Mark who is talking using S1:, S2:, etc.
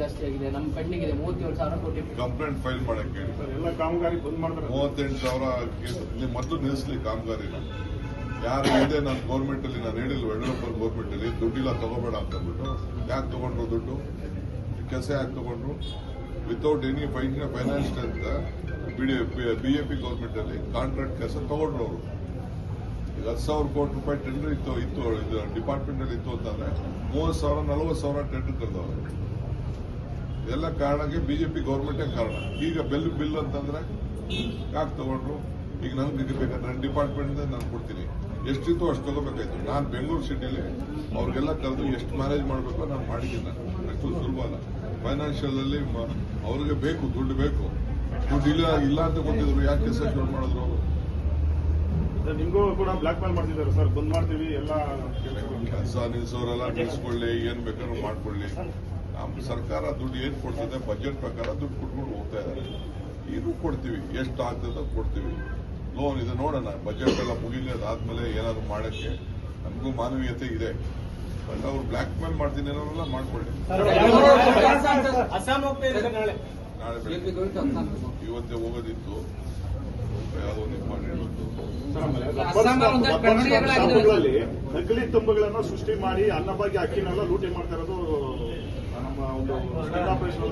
S1: ಜಾಸ್ತಿ ಆಗಿದೆ, ನಮ್ಮ ಪೆಂಡಿಂಗ್ ಇದೆ 37,000 ಕೋಟಿ.
S2: ಕಂಪ್ಲೇಂಟ್ ಫೈಲ್ ಮಾಡಕ್ಕೆ
S3: ಎಲ್ಲ ಕಾಮಗಾರಿ ಬಂದ್ ಮಾಡಿದ್ರೆ
S2: 38,000 ಕೇಸ್ ಇಲ್ಲಿ ಮೊದಲು ನಿಲ್ಲಿಸಲಿ ಕಾಮಗಾರಿನ. ಯಾರು ಇದೆ ನಾನು ಗೌರ್ಮೆಂಟ್ ಅಲ್ಲಿ ನಾನು ಹೇಳಿಲ್ಲ, ಯಡಿಯೂರಪ್ಪ ಗೌರ್ಮೆಂಟ್ ಅಲ್ಲಿ ದುಡ್ಡಿಲ್ಲ ತಗೋಬೇಡ ಅಂತ ಅಂದ್ಬಿಟ್ಟು ಯಾಕೆ ತಗೊಂಡ್ರು ದುಡ್ಡು, ಕೆಲಸ ಯಾಕೆ ತಗೊಂಡ್ರು ವಿತೌಟ್ ಎನಿ ಫೈನಾನ್ಸ್ ಅಂತ ಬಿಜೆಪಿ ಗೌರ್ಮೆಂಟ್ ಅಲ್ಲಿ ಕಾಂಟ್ರಾಕ್ಟ್ ಕೆಲಸ ತಗೊಂಡ್ರು ಅವರು. ಈಗ 10,000 ಕೋಟಿ ರೂಪಾಯಿ ಟೆಂಡರ್ ಇತ್ತು ಇದು ಡಿಪಾರ್ಟ್ಮೆಂಟ್ ಅಲ್ಲಿ ಇತ್ತು ಅಂತಂದ್ರೆ 30,000 40,000 ಟೆಂಡರ್ ಕರೆದವರು. ಇದೆಲ್ಲ ಕಾರಣಕ್ಕೆ ಬಿಜೆಪಿ ಗೌರ್ಮೆಂಟೇ ಕಾರಣ. ಈಗ ಬಿಲ್ ಅಂತಂದ್ರೆ ಯಾಕೆ ತಗೊಂಡ್ರು, ಈಗ ನನ್ಗೆ ಬೇಕಾದ್ರೆ ನನ್ನ ಡಿಪಾರ್ಟ್ಮೆಂಟ್ ನಾನು ಕೊಡ್ತೀನಿ, ಎಷ್ಟಿತ್ತು ಅಷ್ಟು ತಗೋಬೇಕಾಯ್ತು. ನಾನು ಬೆಂಗಳೂರು ಸಿಟಿಲಿ ಅವ್ರಿಗೆಲ್ಲ ಕರೆದು ಎಷ್ಟು ಮ್ಯಾನೇಜ್ ಮಾಡಬೇಕೋ ನಾನು ಮಾಡಿದ್ದೀನಿ. ನಾನು ಅಷ್ಟು ಸುಲಭ ಅಲ್ಲ. ಫೈನಾನ್ಷಿಯಲ್ ಅಲ್ಲಿ ಅವ್ರಿಗೆ ಬೇಕು, ದುಡ್ಡು ಬೇಕು. ದುಡ್ಡು ಇಲ್ಲ ಅಂತ ಗೊತ್ತಿದ್ರು ಯಾಕೆ ಕೆಲಸ ಶುರು ಮಾಡಿದ್ರು ಅವರು.
S3: ನಿಮಗೂ ಕೂಡ ಬ್ಲಾಕ್ ಮೇಲ್ ಮಾಡ್ತಿದ್ದಾರೆ ಸರ್, ಬಂದ್ ಮಾಡ್ತೀವಿ ಎಲ್ಲ
S2: ಕೆಲಸ ನಿಲ್ಸೋರೆಲ್ಲ ನಿಲ್ಸ್ಕೊಳ್ಳಿ, ಏನ್ ಬೇಕಾದ್ರೂ ಮಾಡ್ಕೊಳ್ಳಿ. ನಮ್ಮ ಸರ್ಕಾರ ದುಡ್ಡು ಏನ್ ಕೊಡ್ತದೆ ಬಜೆಟ್ ಪ್ರಕಾರ ದುಡ್ಡು ಕೊಟ್ಕೊಂಡು ಹೋಗ್ತಾ ಇದ್ದಾರೆ. ಇದು ಕೊಡ್ತೀವಿ, ಎಷ್ಟು ಆಗ್ತದೋ ಕೊಡ್ತೀವಿ. ಲೋನ್ ಇದೆ ನೋಡೋಣ, ಬಜೆಟ್ ಎಲ್ಲ ಮುಗಿಲಿ, ಅದಾದ್ಮೇಲೆ ಏನಾದ್ರು ಮಾಡಕ್ಕೆ ನಮಗೂ ಮಾನವೀಯತೆ ಇದೆ. ಬಟ್ ಅವ್ರು ಬ್ಲಾಕ್ ಮೇಲ್ ಮಾಡ್ತೀನಿ ಅನ್ನೋರೆಲ್ಲ ಮಾಡ್ಕೊಳ್ಳಿ. ನಾಳೆ ಬೆಳಗ್ಗೆ ಇವತ್ತೇ ಹೋಗೋದಿತ್ತು, ಯಾವುದೋ
S3: ನಕಲಿ ತಂಬುಗಳನ್ನ ಸೃಷ್ಟಿ ಮಾಡಿ ಅನ್ನಭಾಗ್ಯ ಅಕ್ಕಿನೆಲ್ಲ ಲೂಟಿ ಮಾಡ್ತಾ ಇರೋದು ನಮ್ಮ ಒಂದು ಆಪರೇಷನ್.